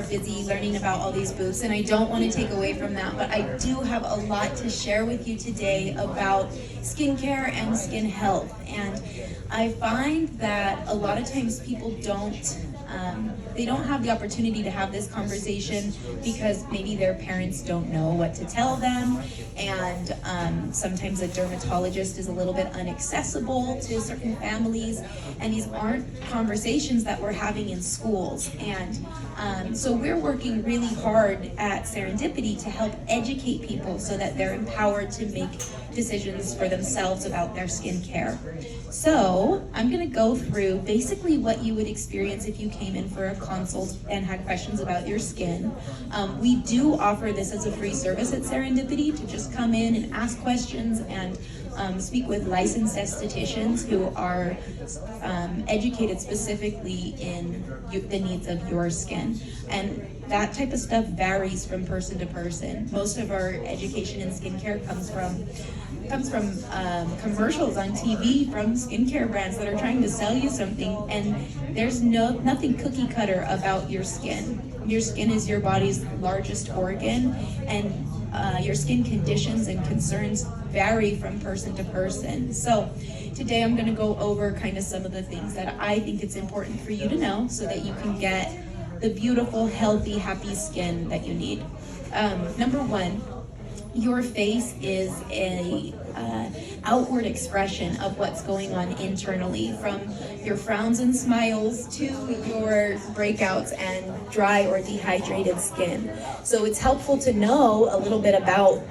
busy learning about all these booths, and I don't want to take away from that, but I do have a lot to share with you today about skincare and skin health. And I find that a lot of times people they don't have the opportunity to have this conversation because maybe their parents don't know what to tell them, and sometimes a dermatologist is a little bit inaccessible to certain families, and these aren't conversations that we're having in schools. And so we're working really hard at Serendipity to help educate people so that they're empowered to make decisions for themselves about their skincare. So I'm going to go through basically what you would experience if you came in for a consult and had questions about your skin. We do offer this as a free service at Serendipity, to just come in and ask questions and speak with licensed estheticians who are educated specifically in the needs of your skin. And that type of stuff varies from person to person. Most of our education in skincare comes from commercials on TV from skincare brands that are trying to sell you something, and there's nothing cookie cutter about your skin. Your skin is your body's largest organ, and your skin conditions and concerns vary from person to person. So today I'm going to go over kind of some of the things that I think it's important for you to know so that you can get the beautiful, healthy, happy skin that you need. Number one, your face is a outward expression of what's going on internally, from your frowns and smiles to your breakouts and dry or dehydrated skin. So it's helpful to know a little bit about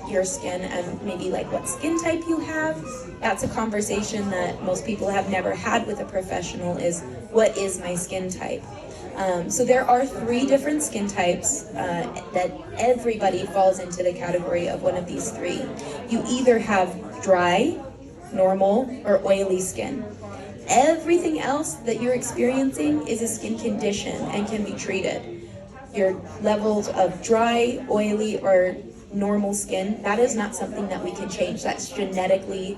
your skin and maybe what skin type you have. That's a conversation that most people have never had with a professional, is what is my skin type? So there are 3 different skin types that everybody falls into the category of one of these 3. You either have dry, normal, or oily skin. Everything else that you're experiencing is a skin condition and can be treated. Your levels of dry, oily, or normal skin, that is not something that we can change. That's genetically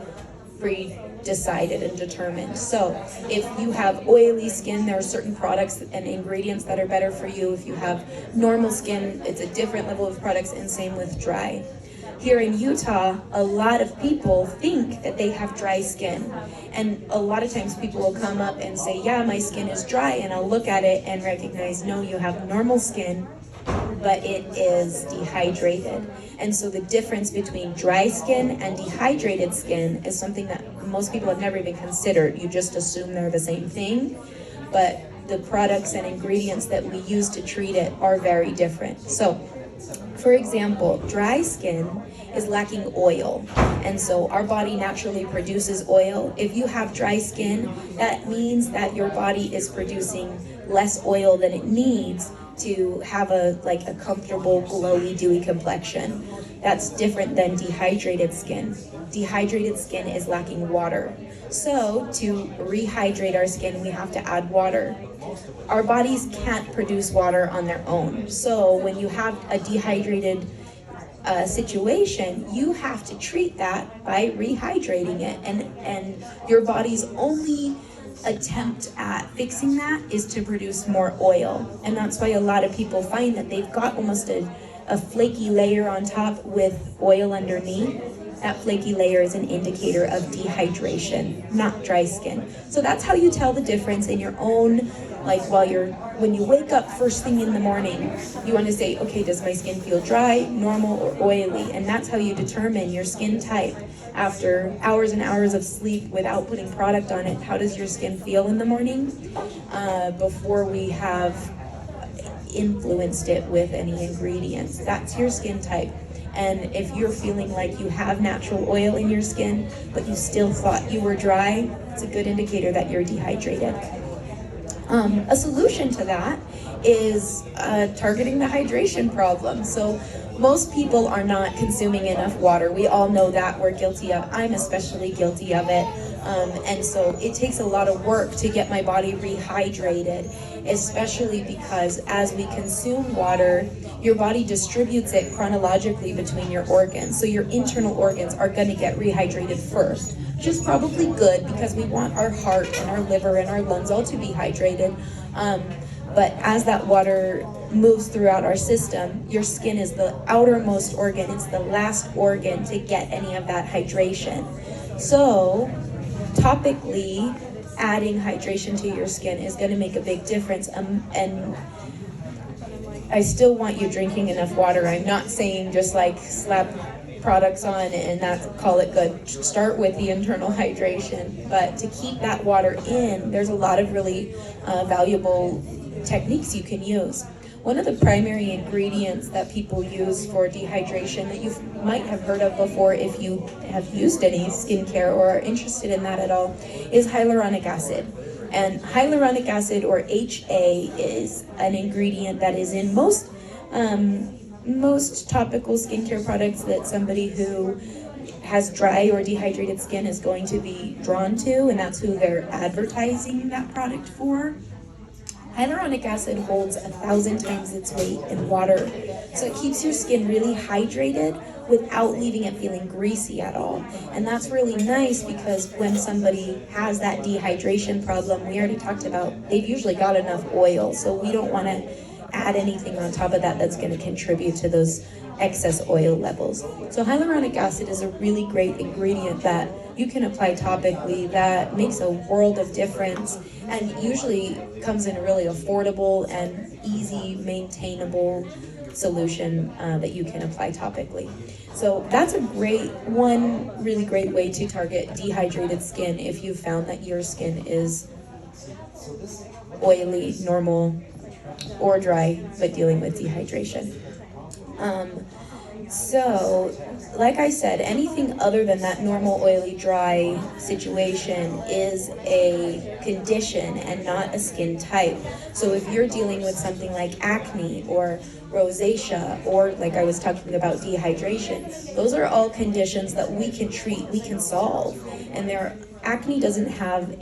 decided and determined. So if you have oily skin, there are certain products and ingredients that are better for you. If you have normal skin, it's a different level of products, and same with dry. Here in Utah, a lot of people think that they have dry skin, and a lot of times people will come up and say, yeah, my skin is dry, and I'll look at it and recognize, no, you have normal skin, but it is dehydrated. And so the difference between dry skin and dehydrated skin is something that most people have never even considered. You just assume they're the same thing, but the products and ingredients that we use to treat it are very different. So, for example, dry skin is lacking oil, and so our body naturally produces oil. If you have dry skin, that means that your body is producing less oil than it needs to have a comfortable, glowy, dewy complexion. That's different than dehydrated skin. Dehydrated skin is lacking water. So to rehydrate our skin, we have to add water. Our bodies can't produce water on their own. So when you have a dehydrated situation, you have to treat that by rehydrating it. And your body's only attempt at fixing that is to produce more oil. And that's why a lot of people find that they've got almost a flaky layer on top with oil underneath. That flaky layer is an indicator of dehydration, not dry skin. So that's how you tell the difference in your own, when you wake up first thing in the morning, you want to say, okay, does my skin feel dry, normal, or oily? And that's how you determine your skin type. After hours and hours of sleep without putting product on it, how does your skin feel in the morning? Before we have influenced it with any ingredients. That's your skin type. And if you're feeling like you have natural oil in your skin, but you still thought you were dry, it's a good indicator that you're dehydrated. A solution to that is targeting the hydration problem. So most people are not consuming enough water. We all know that. We're guilty of. I'm especially guilty of it. And so it takes a lot of work to get my body rehydrated, especially because as we consume water, your body distributes it chronologically between your organs. So your internal organs are going to get rehydrated first, which is probably good because we want our heart and our liver and our lungs all to be hydrated. But as that water moves throughout our system, your skin is the outermost organ. It's the last organ to get any of that hydration. So topically, adding hydration to your skin is going to make a big difference. And I still want you drinking enough water. I'm not saying just like slap products on and call it good. Start with the internal hydration, but to keep that water in, there's a lot of really valuable techniques you can use. One of the primary ingredients that people use for dehydration that you might have heard of before if you have used any skincare or are interested in that at all is hyaluronic acid. And hyaluronic acid, or HA, is an ingredient that is in most topical skincare products that somebody who has dry or dehydrated skin is going to be drawn to, and that's who they're advertising that product for. Hyaluronic acid holds 1,000 times its weight in water, so it keeps your skin really hydrated without leaving it feeling greasy at all. And that's really nice because when somebody has that dehydration problem, we already talked about, they've usually got enough oil, so we don't want to add anything on top of that that's going to contribute to those excess oil levels. So hyaluronic acid is a really great ingredient that you can apply topically that makes a world of difference and usually comes in a really affordable and easy maintainable solution that you can apply topically. So that's one really great way to target dehydrated skin if you found that your skin is oily, normal, or dry, but dealing with dehydration. So, like I said, anything other than that normal oily, dry situation is a condition and not a skin type. So if you're dealing with something like acne or rosacea, or like I was talking about dehydration, those are all conditions that we can treat, we can solve. And acne doesn't have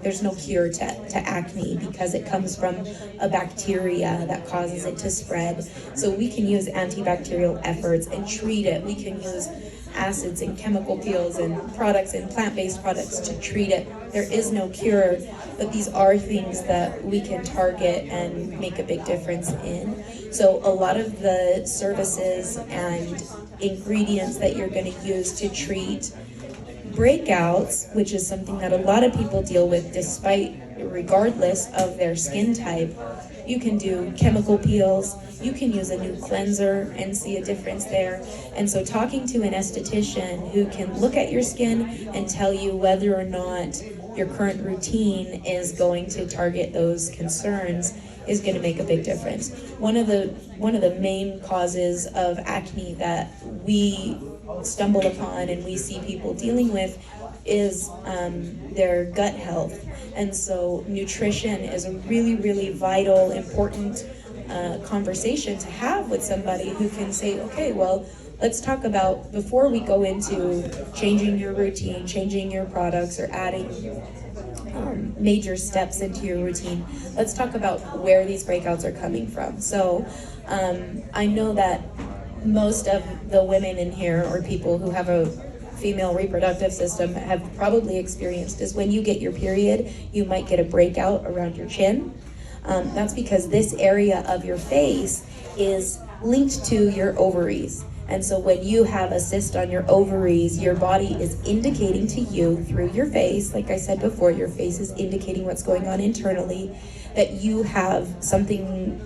there's no cure to acne because it comes from a bacteria that causes it to spread. So we can use antibacterial efforts and treat it. We can use acids and chemical peels and products and plant-based products to treat it. There is no cure, but these are things that we can target and make a big difference in. So a lot of the services and ingredients that you're going to use to treat breakouts, which is something that a lot of people deal with regardless of their skin type, you can do chemical peels, you can use a new cleanser and see a difference there. And so talking to an esthetician who can look at your skin and tell you whether or not your current routine is going to target those concerns is going to make a big difference. One of the main causes of acne that we stumble upon and we see people dealing with is their gut health. And so nutrition is a really, really vital, important conversation to have with somebody who can say, okay, well, let's talk about, before we go into changing your routine, changing your products, or adding major steps into your routine, let's talk about where these breakouts are coming from. So I know that most of the women in here, or people who have a female reproductive system, have probably experienced is when you get your period, you might get a breakout around your chin. That's because this area of your face is linked to your ovaries. And so when you have a cyst on your ovaries, your body is indicating to you through your face, like I said before, your face is indicating what's going on internally, that you have something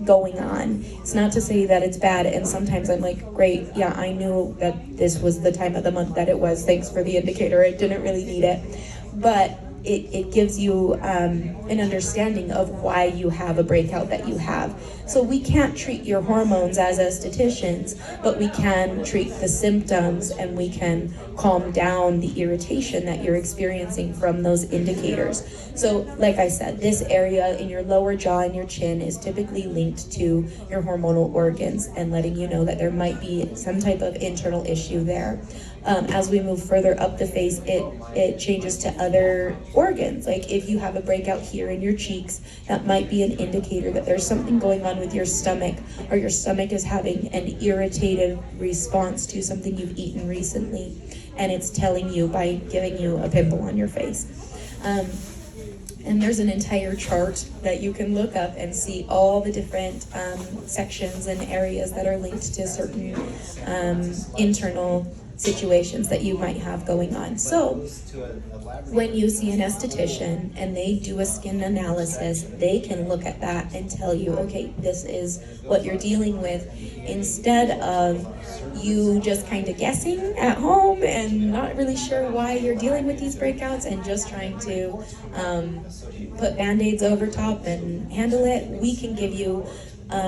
going on. It's not to say that it's bad, and sometimes I'm like, great, yeah, I knew that this was the time of the month that it was, thanks for the indicator, I didn't really need it. But it gives you an understanding of why you have a breakout that you have. So we can't treat your hormones as estheticians, but we can treat the symptoms and we can calm down the irritation that you're experiencing from those indicators. So like I said, this area in your lower jaw and your chin is typically linked to your hormonal organs and letting you know that there might be some type of internal issue there. As we move further up the face, it changes to other organs. Like if you have a breakout here in your cheeks, that might be an indicator that there's something going on with your stomach, or your stomach is having an irritated response to something you've eaten recently, and it's telling you by giving you a pimple on your face. And there's an entire chart that you can look up and see all the different sections and areas that are linked to certain internal situations that you might have going on. So when you see an esthetician and they do a skin analysis, they can look at that and tell you, okay, this is what you're dealing with, instead of you just kind of guessing at home and not really sure why you're dealing with these breakouts and just trying to put band-aids over top and handle it. We can give you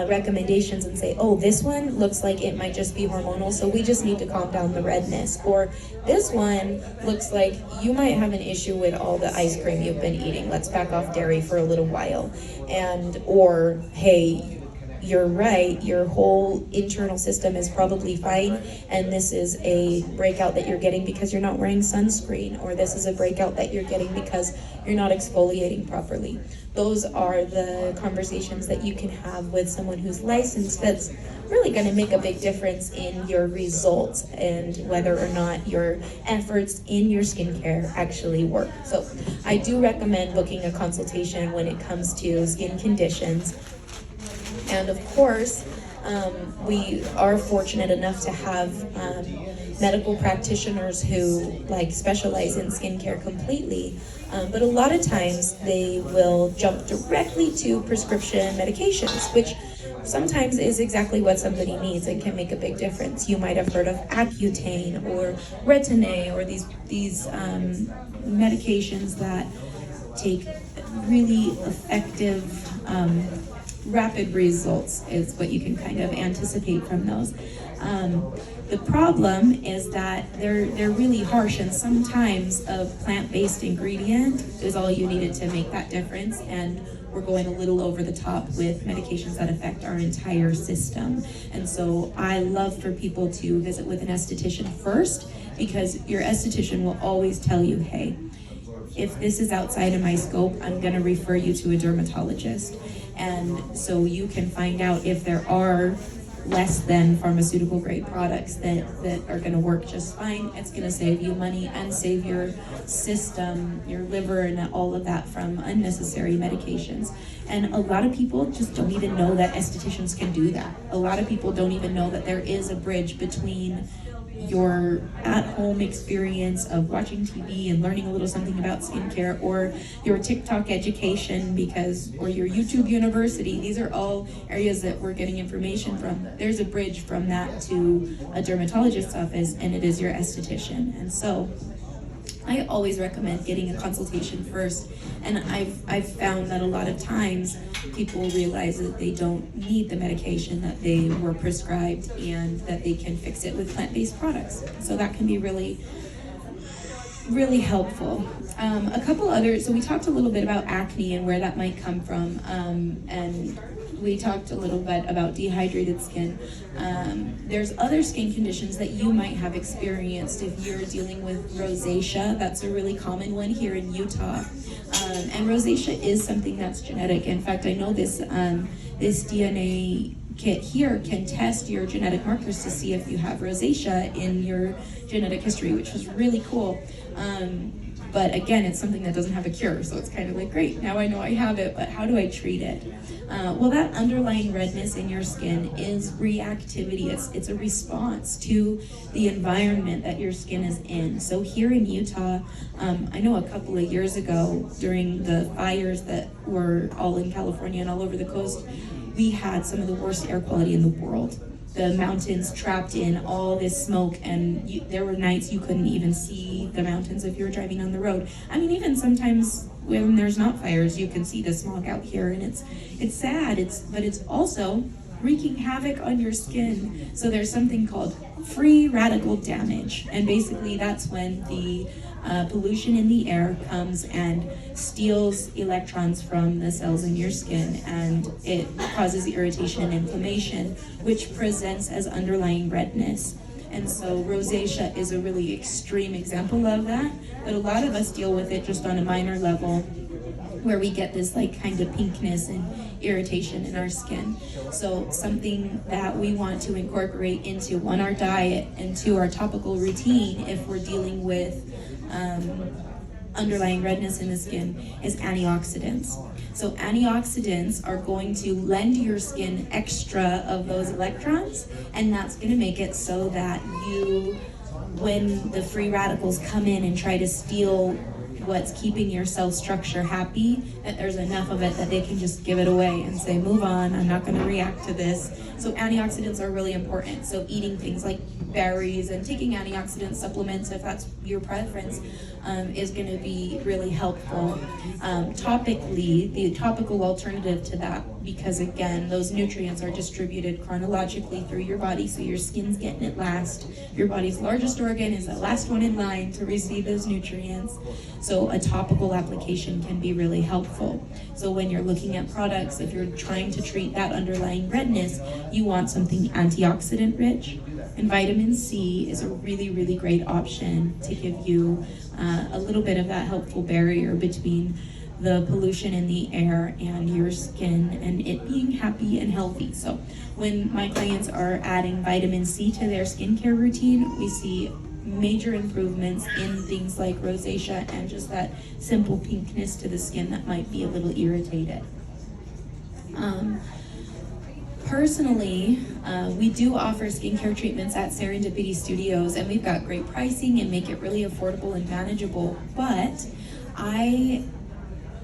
recommendations and say, oh, this one looks like it might just be hormonal, so we just need to calm down the redness. Or this one looks like you might have an issue with all the ice cream you've been eating. Let's back off dairy for a little while. Or, hey, you're right, your whole internal system is probably fine, and this is a breakout that you're getting because you're not wearing sunscreen, or this is a breakout that you're getting because you're not exfoliating properly. Those are the conversations that you can have with someone who's licensed. That's really going to make a big difference in your results and whether or not your efforts in your skincare actually work. So I do recommend booking a consultation when it comes to skin conditions. And of course, we are fortunate enough to have medical practitioners who specialize in skincare completely. But a lot of times they will jump directly to prescription medications, which sometimes is exactly what somebody needs and can make a big difference. You might have heard of Accutane or Retin-A or these medications that take really effective rapid results is what you can kind of anticipate from those. The problem is that they're really harsh, and sometimes a plant-based ingredient is all you needed to make that difference, and we're going a little over the top with medications that affect our entire system. And so I love for people to visit with an esthetician first, because your esthetician will always tell you, hey, if this is outside of my scope, I'm going to refer you to a dermatologist. And so you can find out if there are less than pharmaceutical grade products that are going to work just fine. It's going to save you money and save your system, your liver, and all of that from unnecessary medications. And a lot of people just don't even know that estheticians can do that. A lot of people don't even know that there is a bridge between your at-home experience of watching TV and learning a little something about skincare, or your TikTok education or your YouTube University. These are all areas that we're getting information from. There's a bridge from that to a dermatologist's office, and it is your esthetician. And so I always recommend getting a consultation first, and I've found that a lot of times people realize that they don't need the medication that they were prescribed and that they can fix it with plant-based products. So that can be really, really helpful. A couple others, so we talked a little bit about acne and where that might come from, and we talked a little bit about dehydrated skin. There's other skin conditions that you might have experienced if you're dealing with rosacea. That's a really common one here in Utah. And rosacea is something that's genetic. In fact, I know this DNA kit here can test your genetic markers to see if you have rosacea in your genetic history, which was really cool. But again, it's something that doesn't have a cure, so it's kind of like, great, now I know I have it, but how do I treat it? Well, that underlying redness in your skin is reactivity. It's a response to the environment that your skin is in. So here in Utah, I know a couple of years ago during the fires that were all in California and all over the coast, we had some of the worst air quality in the world. The mountains trapped in all this smoke, and there were nights you couldn't even see the mountains if you were driving on the road. I mean, even sometimes when there's not fires, you can see the smog out here, and it's sad. But it's also wreaking havoc on your skin. So there's something called free radical damage, and basically that's when the pollution in the air comes and steals electrons from the cells in your skin, and it causes irritation and inflammation, which presents as underlying redness. And so rosacea is a really extreme example of that, but a lot of us deal with it just on a minor level, where we get this kind of pinkness and irritation in our skin. So something that we want to incorporate into, one, our diet, and two, our topical routine if we're dealing with underlying redness in the skin is antioxidants. So antioxidants are going to lend your skin extra of those electrons, and that's going to make it so that you, when the free radicals come in and try to steal what's keeping your cell structure happy, that there's enough of it that they can just give it away and say, move on, I'm not going to react to this. So antioxidants are really important. So eating things like berries and taking antioxidant supplements, if that's your preference, is going to be really helpful. Topically, the topical alternative to that, because again, those nutrients are distributed chronologically through your body, so your skin's getting it last. Your body's largest organ is the last one in line to receive those nutrients. So a topical application can be really helpful. So when you're looking at products, if you're trying to treat that underlying redness, you want something antioxidant rich. And vitamin C is a really, really great option to give you a little bit of that helpful barrier between the pollution in the air and your skin and it being happy and healthy. So when my clients are adding vitamin C to their skincare routine, we see major improvements in things like rosacea and just that simple pinkness to the skin that might be a little irritated. Personally, we do offer skincare treatments at Serendipity Studios, and we've got great pricing and make it really affordable and manageable, but I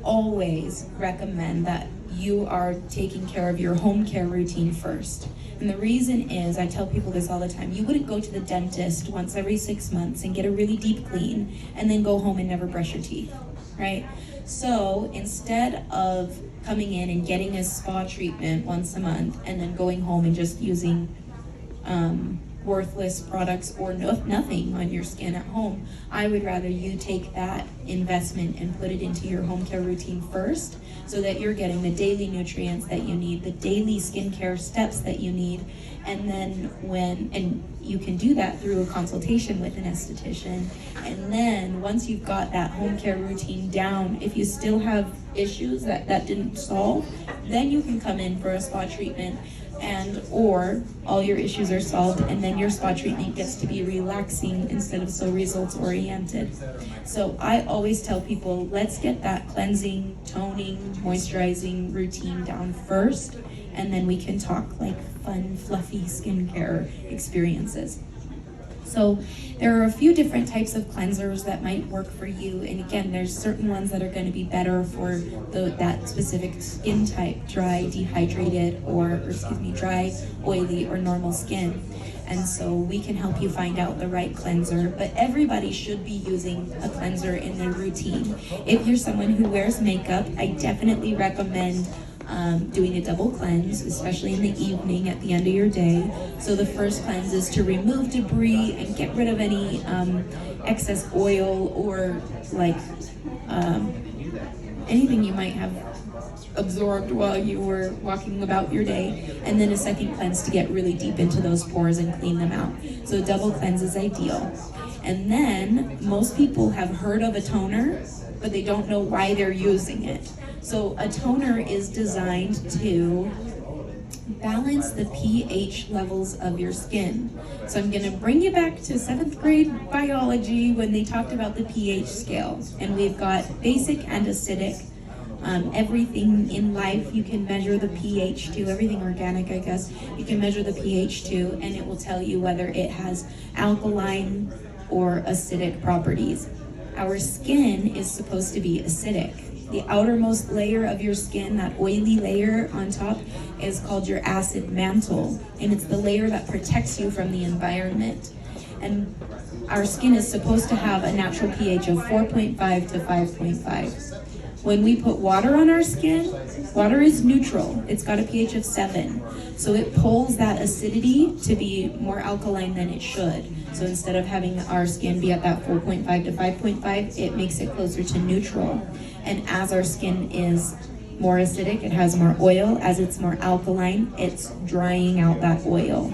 always recommend that you are taking care of your home care routine first. And the reason is, I tell people this all the time, you wouldn't go to the dentist once every 6 months and get a really deep clean and then go home and never brush your teeth, right? So instead of coming in and getting a spa treatment once a month and then going home and just using worthless products or nothing on your skin at home, I would rather you take that investment and put it into your home care routine first, so that you're getting the daily nutrients that you need, the daily skincare steps that you need, and then and you can do that through a consultation with an esthetician. And then once you've got that home care routine down, if you still have issues that didn't solve, then you can come in for a spa treatment, and or all your issues are solved, and then your spa treatment gets to be relaxing instead of so results oriented. So I always tell people, let's get that cleansing, toning, moisturizing routine down first, and then we can talk like fun, fluffy skincare experiences. So there are a few different types of cleansers that might work for you. And again, there's certain ones that are going to be better for that specific skin type, dry, dehydrated, or dry, oily, or normal skin. And so we can help you find out the right cleanser, but everybody should be using a cleanser in their routine. If you're someone who wears makeup, I definitely recommend doing a double cleanse, especially in the evening at the end of your day. So the first cleanse is to remove debris and get rid of any excess oil or anything you might have absorbed while you were walking about your day. And then a second cleanse to get really deep into those pores and clean them out. So a double cleanse is ideal. And then most people have heard of a toner, but they don't know why they're using it. So a toner is designed to balance the pH levels of your skin. So I'm going to bring you back to 7th grade biology when they talked about the pH scale. And we've got basic and acidic. Everything in life you can measure the pH to, everything organic, I guess, you can measure the pH to, and it will tell you whether it has alkaline or acidic properties. Our skin is supposed to be acidic. The outermost layer of your skin, that oily layer on top, is called your acid mantle, and it's the layer that protects you from the environment. And our skin is supposed to have a natural pH of 4.5 to 5.5. When we put water on our skin, water is neutral. It's got a pH of 7. So it pulls that acidity to be more alkaline than it should. So instead of having our skin be at that 4.5 to 5.5, it makes it closer to neutral. And as our skin is more acidic, it has more oil. As it's more alkaline, it's drying out that oil.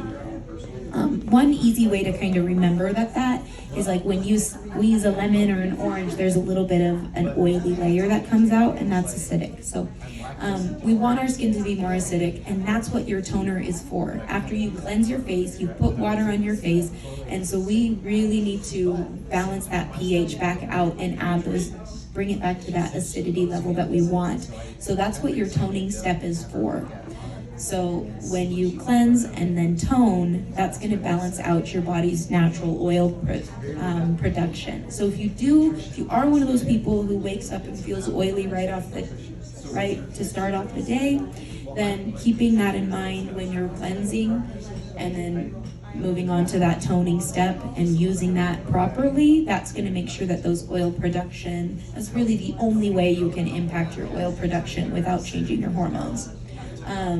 One easy way to kind of remember that is like when you squeeze a lemon or an orange, there's a little bit of an oily layer that comes out, and that's acidic. So we want our skin to be more acidic, and that's what your toner is for. After you cleanse your face, you put water on your face, and so we really need to balance that pH back out and add those bring it back to that acidity level that we want. So that's what your toning step is for. So when you cleanse and then tone, that's going to balance out your body's natural oil production. So if you are one of those people who wakes up and feels oily right to start off the day, then keeping that in mind when you're cleansing and then moving on to that toning step and using that properly, that's going to make sure that those oil production, that's really the only way you can impact your oil production without changing your hormones.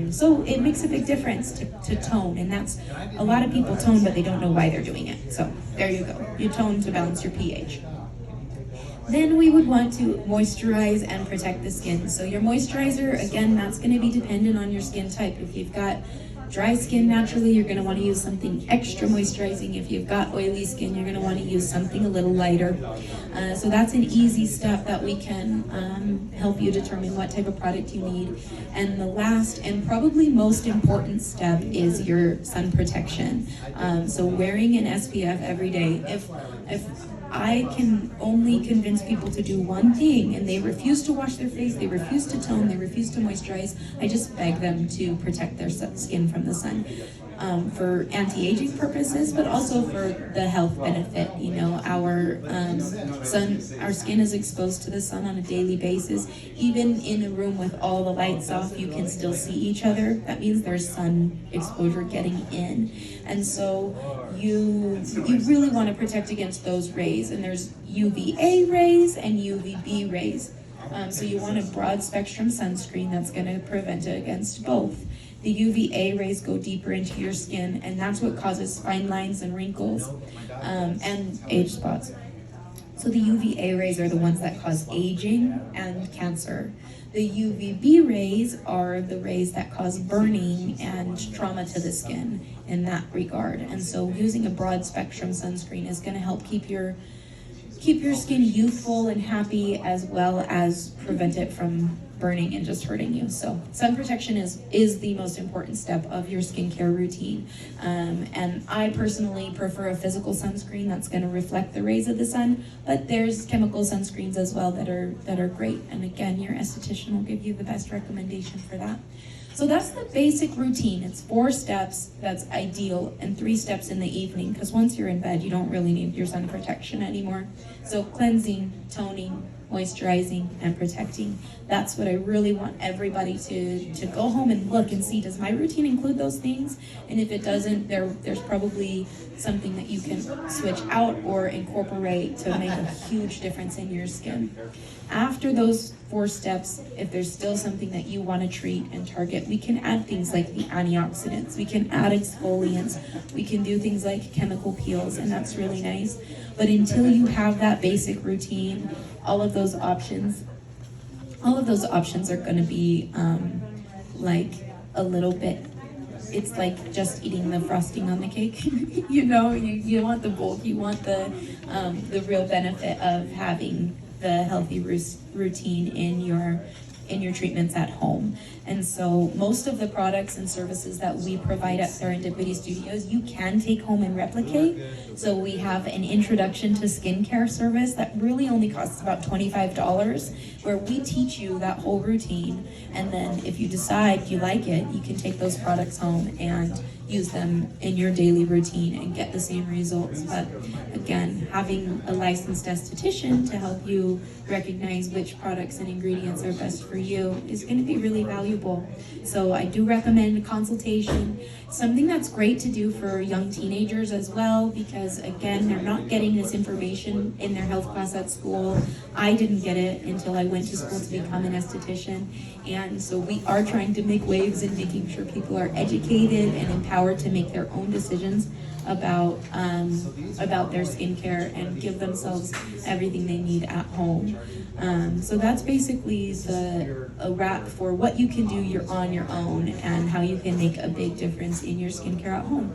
So it makes a big difference to tone, and that's, a lot of people tone but they don't know why they're doing it. So there you go, you tone to balance your pH. Then we would want to moisturize and protect the skin. So your moisturizer, again, that's going to be dependent on your skin type. If you've got dry skin naturally, you're going to want to use something extra moisturizing. If you've got oily skin, you're going to want to use something a little lighter. So that's an easy step that we can help you determine what type of product you need. And the last and probably most important step is your sun protection. So wearing an SPF every day. If I can only convince people to do one thing and they refuse to wash their face, they refuse to tone, they refuse to moisturize, I just beg them to protect their skin from the sun. For anti-aging purposes, but also for the health benefit. You know, our skin is exposed to the sun on a daily basis. Even in a room with all the lights off, you can still see each other. That means there's sun exposure getting in. And so you really want to protect against those rays. And there's UVA rays and UVB rays. So you want a broad spectrum sunscreen that's going to prevent it against both. The UVA rays go deeper into your skin, and that's what causes fine lines and wrinkles and age spots. So the UVA rays are the ones that cause aging and cancer. The UVB rays are the rays that cause burning and trauma to the skin in that regard. And so using a broad spectrum sunscreen is going to help keep your skin youthful and happy, as well as prevent it from burning and just hurting you. So sun protection is the most important step of your skincare routine. And I personally prefer a physical sunscreen that's going to reflect the rays of the sun, but there's chemical sunscreens as well that are great. And again, your esthetician will give you the best recommendation for that. So that's the basic routine. It's 4 steps that's ideal, and 3 steps in the evening, because once you're in bed, you don't really need your sun protection anymore. So cleansing, toning, moisturizing, and protecting. That's what I really want everybody to go home and look and see. Does my routine include those things? And if it doesn't, there's probably something that you can switch out or incorporate to make a huge difference in your skin. After those 4 steps, if there's still something that you want to treat and target, we can add things like the antioxidants, we can add exfoliants, we can do things like chemical peels, and that's really nice. But until you have that basic routine, all of those options are going to be like a little bit, it's like just eating the frosting on the cake. You know, you want the bulk, you want the real benefit of having the healthy routine in your treatments at home. And so most of the products and services that we provide at Serendipity Studios, you can take home and replicate. So we have an introduction to skincare service that really only costs about $25, where we teach you that whole routine. And then if you decide you like it, you can take those products home and use them in your daily routine and get the same results. But again, having a licensed esthetician to help you recognize which products and ingredients are best for you is going to be really valuable. So I do recommend a consultation. Something that's great to do for young teenagers as well, because again, they're not getting this information in their health class at school. I didn't get it until I went to school to become an esthetician. And so we are trying to make waves in making sure people are educated and empowered to make their own decisions about their skincare and give themselves everything they need at home. So that's basically a wrap for what you can do on your own and how you can make a big difference in your skincare at home.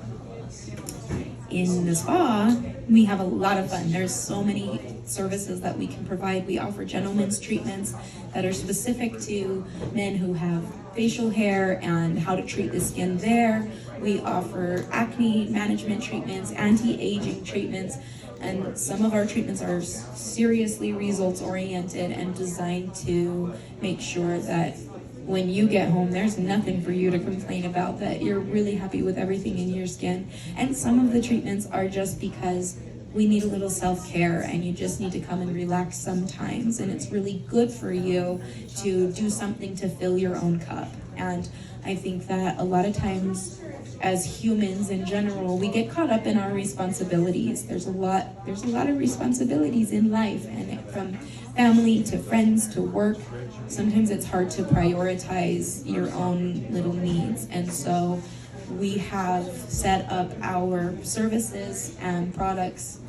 in the spa, we have a lot of fun. There's so many services that we can provide. We offer gentlemen's treatments that are specific to men who have facial hair and how to treat the skin there. We offer acne management treatments, anti-aging treatments, and some of our treatments are seriously results oriented and designed to make sure that when you get home, there's nothing for you to complain about, that you're really happy with everything in your skin. And some of the treatments are just because we need a little self-care and you just need to come and relax sometimes. And it's really good for you to do something to fill your own cup. And I think that a lot of times as humans in general, we get caught up in our responsibilities. There's a lot of responsibilities in life, and from family to friends to work, sometimes it's hard to prioritize your own little needs. And so we have set up our services and products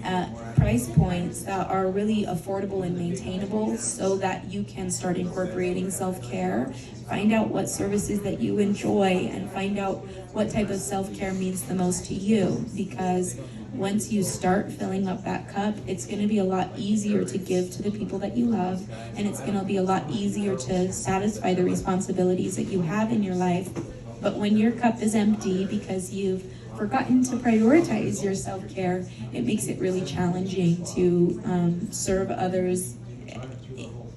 at price points that are really affordable and maintainable so that you can start incorporating self-care, find out what services that you enjoy, and find out what type of self-care means the most to you. Because once you start filling up that cup, it's going to be a lot easier to give to the people that you love, and it's going to be a lot easier to satisfy the responsibilities that you have in your life. But when your cup is empty because you've forgotten to prioritize your self-care, it makes it really challenging to serve others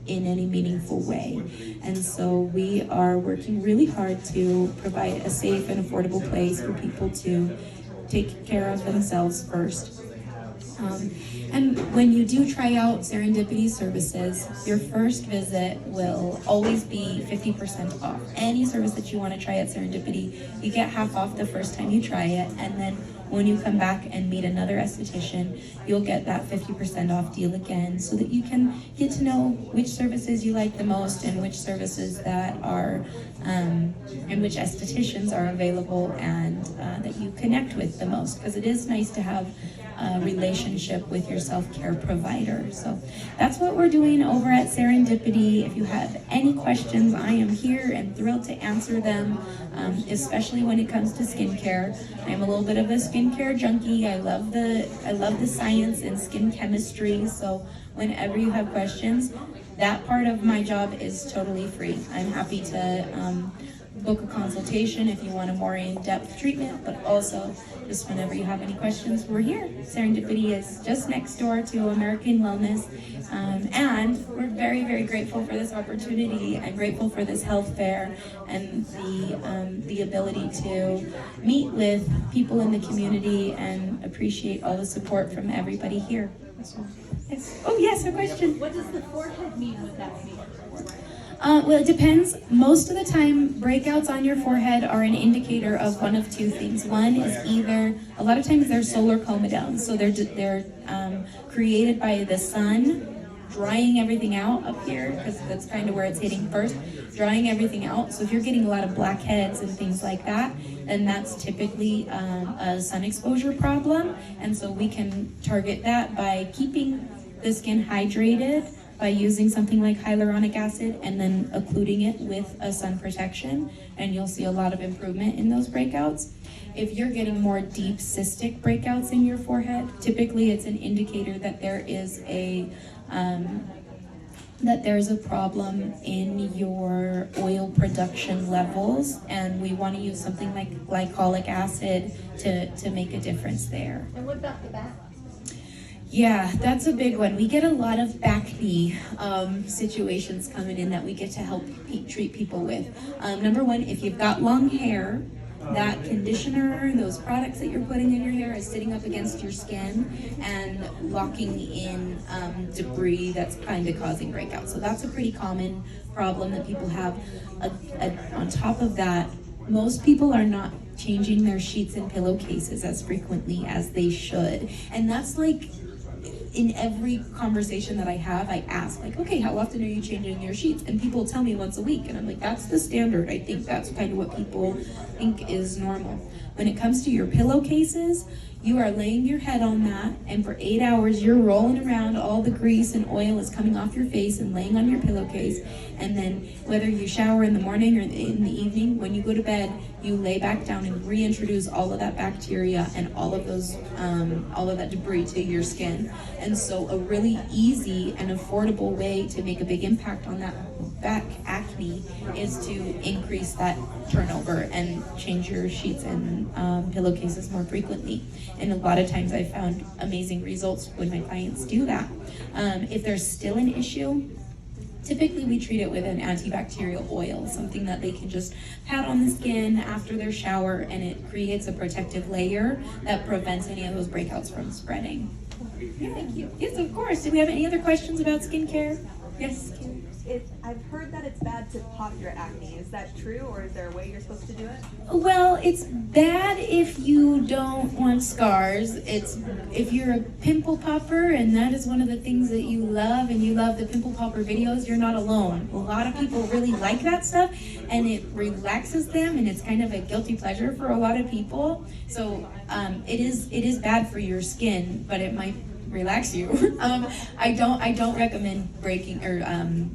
in any meaningful way. And so we are working really hard to provide a safe and affordable place for people to take care of themselves first. And when you do try out Serendipity services, your first visit will always be 50% off. Any service that you want to try at Serendipity, you get half off the first time you try it, and then when you come back and meet another esthetician, you'll get that 50% off deal again, so that you can get to know which services you like the most and which services that are, and which estheticians are available and that you connect with the most, because it is nice to have a relationship with your self-care provider. So that's what we're doing over at Serendipity. If you have any questions, I am here and thrilled to answer them, especially when it comes to skincare. I'm a little bit of a skincare junkie. I love the science and skin chemistry. So whenever you have questions, that part of my job is totally free. I'm happy to book a consultation if you want a more in-depth treatment, but also just whenever you have any questions, we're here. Serendipity is just next door to American Wellness, and we're very, very grateful for this opportunity and grateful for this health fair and the ability to meet with people in the community and appreciate all the support from everybody here. So, yes. Oh yes, a question. What does the forehead mean with that fear? Well, it depends. Most of the time, breakouts on your forehead are an indicator of one of two things. One is either, a lot of times they're solar comedones, so they're created by the sun drying everything out up here, because that's kind of where it's hitting first, drying everything out. So if you're getting a lot of blackheads and things like that, then that's typically a sun exposure problem. And so we can target that by keeping the skin hydrated, by using something like hyaluronic acid and then occluding it with a sun protection, and you'll see a lot of improvement in those breakouts. If you're getting more deep cystic breakouts in your forehead, typically it's an indicator that there is a problem in your oil production levels, and we want to use something like glycolic acid to make a difference there. And what about the back? Yeah, that's a big one. We get a lot of back knee situations coming in that we get to help treat people with. Number one, if you've got long hair, that conditioner, those products that you're putting in your hair is sitting up against your skin and locking in debris that's kind of causing breakouts. So that's a pretty common problem that people have. On top of that, most people are not changing their sheets and pillowcases as frequently as they should. And that's like, in every conversation that I have, I ask, like, okay, how often are you changing your sheets? And people tell me once a week. And I'm like, that's the standard. I think that's kind of what people think is normal. When it comes to your pillowcases, you are laying your head on that, and for 8 hours you're rolling around, all the grease and oil is coming off your face and laying on your pillowcase. And then whether you shower in the morning or in the evening, when you go to bed, you lay back down and reintroduce all of that bacteria and all of that debris to your skin. And so a really easy and affordable way to make a big impact on that back acne is to increase that turnover and change your sheets and pillowcases more frequently. And a lot of times I found amazing results when my clients do that. If there's still an issue, typically we treat it with an antibacterial oil, something that they can just pat on the skin after their shower, and it creates a protective layer that prevents any of those breakouts from spreading. Yeah. Thank you. Yes, of course. Do we have any other questions about skincare? Yes. I've heard that it's bad to pop your acne. Is that true, or is there a way you're supposed to do it? Well, it's bad if you don't want scars. It's if you're a pimple popper and that is one of the things that you love, and you love the pimple popper videos, you're not alone. A lot of people really like that stuff, and it relaxes them, and it's kind of a guilty pleasure for a lot of people. So it is bad for your skin, but it might relax you. I don't recommend breaking or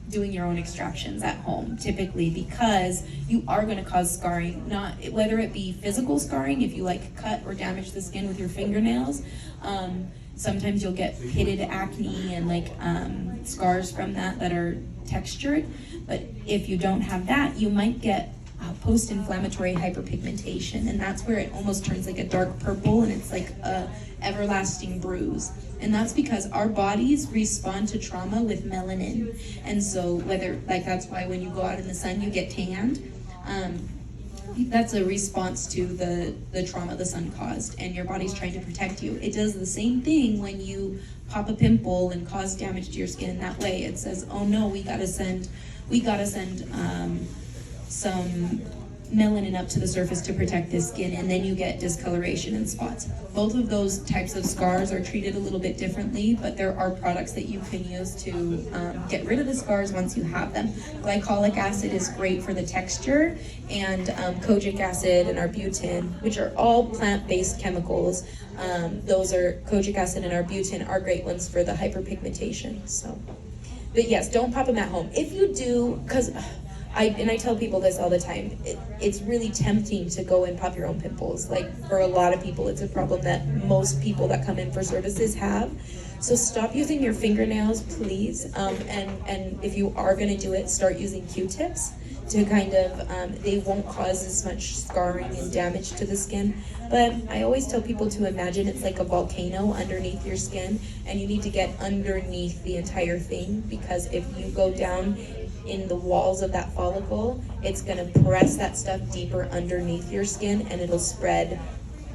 doing your own extractions at home typically, because you are going to cause scarring, not whether it be physical scarring if you like cut or damage the skin with your fingernails. Sometimes you'll get pitted acne and like scars from that are textured, but if you don't have that, you might get post-inflammatory hyperpigmentation, and that's where it almost turns like a dark purple, and it's like a everlasting bruise. And that's because our bodies respond to trauma with melanin. And so that's why when you go out in the sun you get tanned. That's a response to the trauma the sun caused, and your body's trying to protect you. It does the same thing when you pop a pimple and cause damage to your skin in that way. It says, oh no, we gotta send some melanin up to the surface to protect this skin, and then you get discoloration and spots. Both of those types of scars are treated a little bit differently, but there are products that you can use to get rid of the scars once you have them. Glycolic acid is great for the texture, and kojic acid and arbutin, which are all plant-based chemicals. Kojic acid and arbutin are great ones for the hyperpigmentation. So, but yes, don't pop them at home. If you do, because I tell people this all the time, it's really tempting to go and pop your own pimples. Like, for a lot of people, it's a problem that most people that come in for services have. So stop using your fingernails, please. And if you are gonna do it, start using Q-tips to kind of, they won't cause as much scarring and damage to the skin. But I always tell people to imagine it's like a volcano underneath your skin, and you need to get underneath the entire thing, because if you go down in the walls of that follicle, it's gonna press that stuff deeper underneath your skin, and it'll spread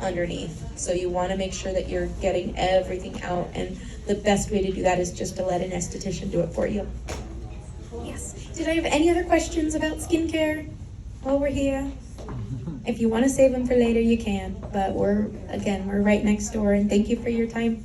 underneath. So you wanna make sure that you're getting everything out, and the best way to do that is just to let an esthetician do it for you. Yes. Did I have any other questions about skincare while we're here? If you wanna save them for later, you can, but we're right next door, and thank you for your time.